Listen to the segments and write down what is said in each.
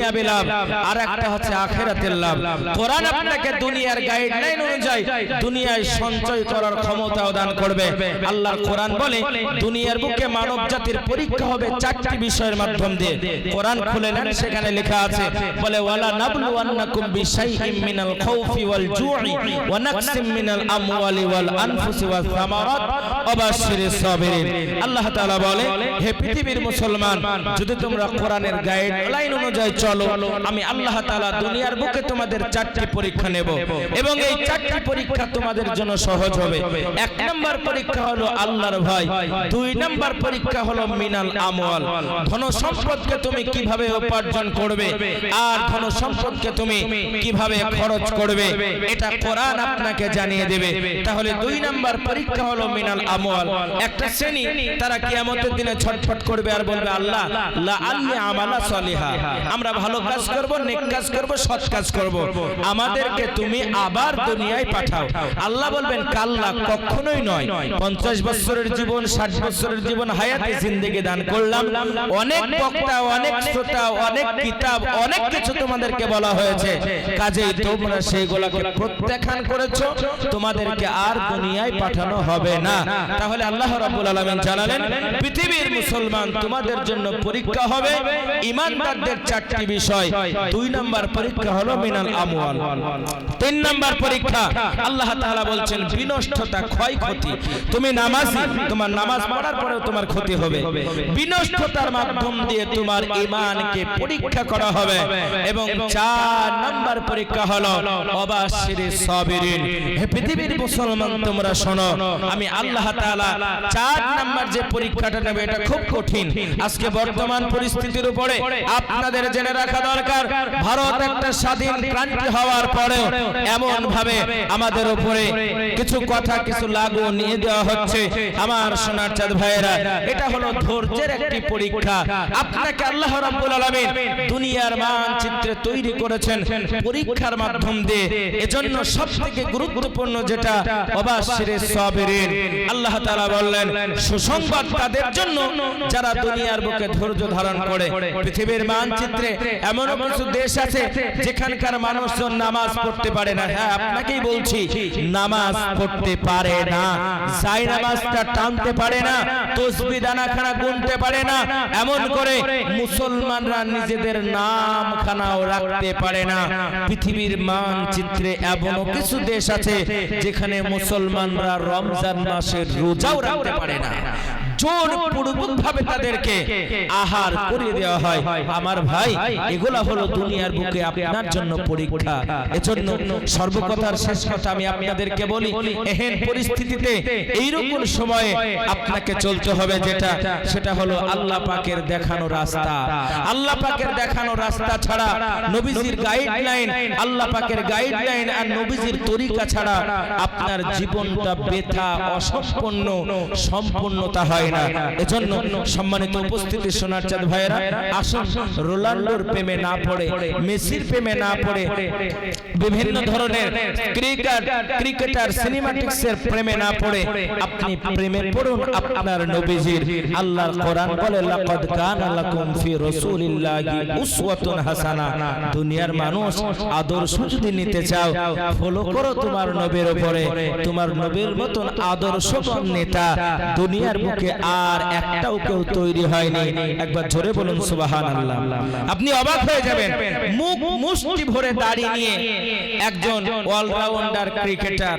দুনিয়াবি লাভ, আর একটা হচ্ছে আখিরাতের লাভ। কোরআন আপনাকে দুনিয়ার গাইডলাইন অনুযায়ী দুনিয়ায় সঞ্চয় করার ক্ষমতাও দান করবে। আল্লাহর কোরআন বলে দুনিয়ার বুকে মানব জাতির পরীক্ষা হবে চারটি বিষয়ের মাধ্যম দিয়ে। কোরআন খুলে নেন, সেখানে লেখা আছে, বলে ওয়ালা নাবলুওয়ান্নাকুম বিশাইইম মিনাল খাউফি ওয়াল জুই ওয়া নাকসিম মিনাল আমওয়ালি ওয়াল আনফুসি ওয়াস সামারাত ওয়া বাশশিরিস সাবিরিন। আল্লাহ তাআলা বলে, হে পৃথিবীর মুসলমান, যদি তোমরা কোরআনের গাইডলাইন অনুযায়ী চলো, আমি আল্লাহ তাআলা দুনিয়ার বুকে তোমাদের চারটি পরীক্ষা নেব, এবং এই চারটি পরীক্ষা তোমাদের জন্য সহজ হবে। এক নম্বর পরীক্ষা হলো আল্লাহর ভয়, দুই নম্বর পরীক্ষা হলো মিনাল আমওয়াল, ধন সম্পদকে তুমি কিভাবে উপার্জন করবে আর ধন সম্পদকে তুমি কিভাবে খরচ করবে, এটা কোরআন আপনাকে জানিয়ে দেবে। তাহলে দুই নম্বর পরীক্ষা হলো মিনাল আমওয়াল। একটা শ্রেণী তারা কিয়ামতের দিনে ছটফট করবে আর বলবে, আল্লাহ লা আল্লি আমালা সলিহা, আমরা ভালো কাজ করব, নেক কাজ করব, সৎ কাজ করব, আমাদেরকে তুমি আবার দুনিয়ায় পাঠাও। আল্লাহ বলবেন, কাল্লা, কখনোই নয়। 50 বছরের জীবন, 60 বছরের জীবন, হায়াতে জিন্দেগি দান করলাম, অনেক বক্তা, অনেক শ্রোতা, অনেক কিতাব, অনেক কিছু তোমাদেরকে বলা হয়েছে, কাজেই তোমরা সেইগুলোকে প্রত্যাখ্যান করেছো, তোমাদেরকে আর দুনিয়ায় পাঠানো হবে না। তাহলে আল্লাহ রাব্বুল আলামিন জানালেন, পৃথিবীর মুসলমান, তোমাদের জন্য পরীক্ষা হবে ঈমানদারদের চারটি বিষয়। দুই নাম্বার পরীক্ষা হলো মিনাল আমওয়াল। তিন নাম্বার পরীক্ষা আল্লাহ তাআলা বলছেন বিনষ্টতা, ক্ষয়ক্ষতি। তুমি নামাজি, তোমার নামাজ পড়ার পরেও তোমার ক্ষতি হবে। বিনষ্টতার মাধ্যম দিয়ে তোমার ঈমানকে পরীক্ষা করা হবে। এবং চার নাম্বার পরীক্ষা হলো ওয়াবাশশিরিস সাবিরিন। হে পৃথিবীর মুসলমান, তোমরা শোনো, আমি আল্লাহ তাআলা চার নাম্বার যে পরীক্ষাটা নেব, এটা খুব কঠিন। আজকে বর্তমান পরিস্থিতির উপরে আপনাদের জেনে রাখা দরকার, ভারত একটা স্বাধীন কান্ট্রি হওয়ার পরেও এমন ভাবে আমাদের উপরে কিছু কথা, কিছু লাগু নিয়ে দেওয়া হচ্ছে। আমার সোনার চাঁদ ভাইয়েরা, এটা হলো ধৈর্যের একটি পরীক্ষা। আপনাকে আল্লাহ রাব্বুল আলামিন দুনিয়ার মানচিত্রে তৈরি করেছেন পরীক্ষার মাধ্যম দিয়ে। এজন্য সবথেকে গুরুত্বপূর্ণ যেটা ওয়াবাশশিরিস সাবিরিন। আল্লাহ তাআলা বললেন, সুসংবাদ তাদের জন্য যারা দুনিয়ার বুকে ধৈর্য ধারণ করে। পৃথিবীর মানচিত্রে এমন কিছু দেশ আছে যেখানকার মানুষজন নামাজ পড়তে পারে না। হ্যাঁ, আপনাকেই বলছি, নামাজ পড়তে পারে না, যাই নামাজটা টানতে পারে না, তাসবিহ দানাখানা গুনতে পারে না, এমন করে মুসলমানরা নিজেদের নামখানাও রাখতে পারে না। পৃথিবীর মানচিত্রে এমন কিছু দেশ আছে যেখানে মুসলমানরা রমজান মাসের রোজাও রাখতে পারে না। জোরপূর্বক ভাবে তাদেরকে আহার করিয়ে দেওয়া হয়। আমার ভাই, এগুলা হলো দুনিয়ার বুকে আপনার জন্য পরীক্ষা। এজন্য সর্বকথার শেষ কথা আমি আপনাদেরকে বলি, এহেন পরিস্থিতিতে এইরকম সময়ে আপনাকে চলতে হবে যেটা, সেটা হলো আল্লাহ পাকের দেখানো রাস্তা। আল্লাহ পাকের দেখানো রাস্তা ছাড়া, নবীজির গাইডলাইন, আল্লাহ পাকের গাইডলাইন আর নবীজির তরিকা ছাড়া আপনার জীবনটা বৃথা, অসম্পূর্ণ, সম্পূর্ণতা হয় না। এজন্য সম্মানিত উপস্থিতি সোনার চাঁদ ভাইয়েরা, আসুন রোনাল্ডোর প্রেমে না পড়ে, মেসির প্রেমে না পড়ে, বিভিন্ন ধরনের ক্রিকেটার, সিনেমাটিক্সের প্রেমে না পড়ে আপনি প্রেমে পড়ুন আপনার নবীজির। আল্লাহর কোরআন বলে, লাকাদ কানা লাকুম ফি রাসূলিল্লাহি উসওয়াতুন হাসানা। দুনিয়ার মানুষ, আদর্শ যদি নিতে চাও, ফলো করো তোমার নবীর উপরে। তোমার নবীর মতন আদর্শবান নেতা দুনিয়ার বুকে আর একটাও কেউ তৈরি হয়নি। একবার জোরে বলুন সুবহানাল্লাহ। আপনি অবাক হয়ে যাবেন, মুখ মুষ্টি ভরে দাড়ি নিয়ে একজন অলরাউন্ডার ক্রিকেটার,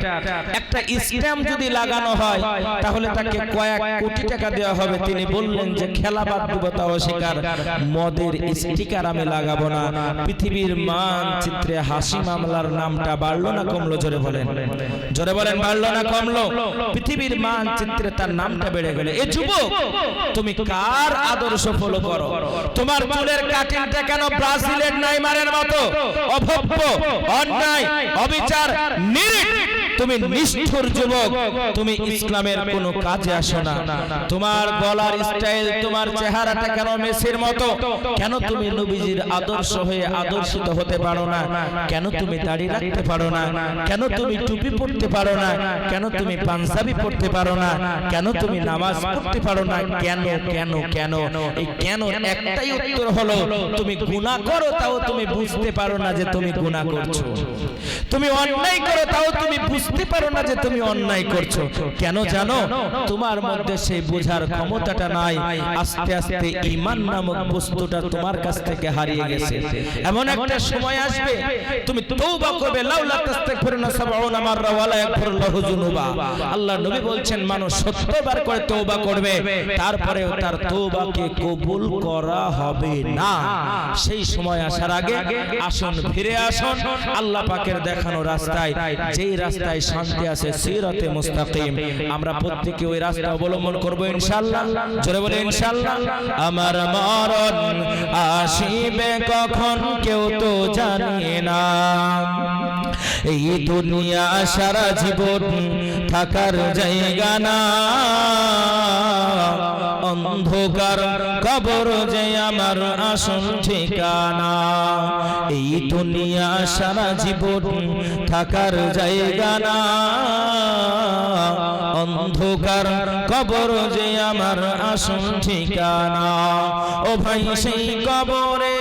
একটা স্ট্যাম্প যদি লাগানো হয় তাহলে তাকে কয়েক কোটি টাকা দেওয়া হবে। তিনি বললেন যে খেলা বাদ দিব, তা অস্বীকার, মদের স্টিকার আমি লাগাবো না। পৃথিবীর মানচিত্রে হাসি মামলার নামটা বাড়লো না কমলো? জোরে বলেন, জোরে বলেন, বাড়লো না কমলো? পৃথিবীর মানচিত্রে তার নামটা বেড়ে গেল। এ যুবক, তুমি কার আদর্শ ফলো করো? তোমার চুলের কাটিংটা কেন ব্রাজিলের নেইমারের মতো অভব্য, অন্যায়, অবিচার, নিরীহ তুমি নিষ্ঠুর যুবক, তুমি ইসলামের কোনো কাজে আসো না। তোমার গলার স্টাইল, তোমার চেহারাটা কেন মেসির মতো? কেন তুমি নবীজির আদর্শ হয়ে আদর্শিত হতে পারো না? কেন তুমি দাড়ি রাখতে পারো না? কেন তুমি টুপি পরতে পারো না? কেন তুমি পাঞ্জাবি পরতে পারো না? কেন তুমি নামাজ পড়তে পারো না? কেন কেন কেন? এই কেন একটাই উত্তর হলো, তুমি গুনাহ করো তাও তুমি বুঝতে পারো না যে তুমি গুনাহ করছো। তুমি অন্যায় করো তাও তুমি বুঝতে পারো না যে তুমি অন্যায় করছো। কেন জানো? তোমার মধ্যে সেই বোঝার ক্ষমতাটা নাই। আস্তে আস্তে ঈমান নামক বস্তুটা তোমার কাছ থেকে হারিয়ে গেছে। এমন একটা সময় আসবে তুমি তওবা করবে, লাউলা তাস্তাগফিরুনা ৭০ মাররা ওয়ালা ইয়াগফিরুল্লাহু যুনুবা। আল্লাহ নবী বলছেন মানুষ ৭০ বার করে তওবা করবে, তারপরেও তার তওবাকে কবুল করা হবে না। সেই সময় আসার আগে আসুন, ফিরে আসুন আল্লাহ পাকের দেখানো রাস্তায়, যেই রাস্তায় শান্তি আছে, সিরাতে মুস্তাকিম। আমরা প্রত্যেকে ওই রাস্তা অবলম্বন করব ইনশাআল্লাহ। জোরে বলে ইনশাআল্লাহ। আমার মরণ আসিবে কখন কেউ তো জানে না, এই দুনিয়া সারা জীবন থাকার জায়গা না, অন্ধকার কবর যে আমার আসল ঠিকানা, এই দুনিয়া সারা জীবন থাকার জায়গা না, অন্ধকার কবর যে আমার আসল ঠিকানা। ও ভাই সেই কবরে,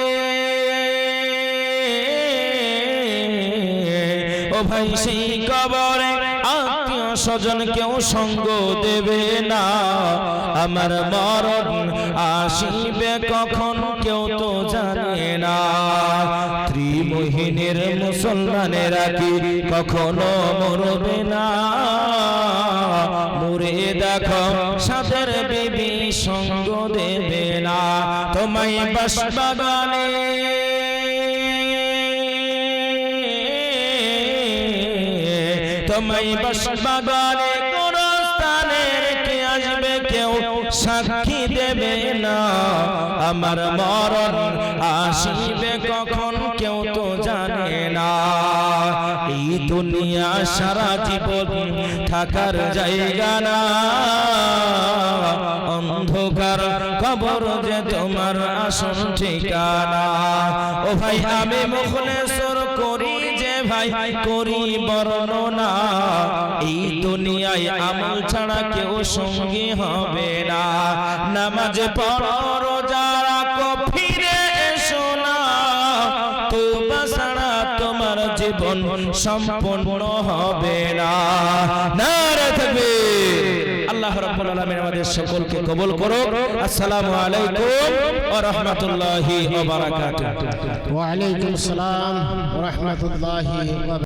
ও ভাই সেই কবরে আত্মীয় স্বজন কেউ সঙ্গ দেবে না, আমার মরণ আসিবে কখন কেউ তো জানে না। ত্রিমোহিনীর মুসলমানেরা কি কখনো মরবে না, মরে দেখো সাদের বিবি সঙ্গ দেবে না। তোমায় বাসবাগানে, তোমায় বাসবাগানে কোন স্থানে রেখে আসবে কেউ সাক্ষী দেবে না, আমার মরণ আসিবে কখন কেউ তো জানে না। এই দুনিয়া সারা জীবন থাকার জায়গা না, অন্ধকার কবর যে তোমার আসল ঠিকানা। ও ভাই আমি মুখলেসর করি যে ভাই করি বর্ণনা, এই দুনিয়ায় আমল ছাড়া কেউ সঙ্গী হবে না। নামাজ পড়ো রোজা রাখো ফিরে এসো না, তওবা ছাড়া তোমার জীবন সম্পূর্ণ হবে না। নারে তাকবীর। আল্লাহ রাব্বুল আলামিন আমাদের সকলকে কবুল করুক। আসসালামু আলাইকুম ওয়া রাহমাতুল্লাহি ওয়া বারাকাতুহু। ওয়া আলাইকুম আসসালাম ওয়া রাহমাতুল্লাহি ওয়া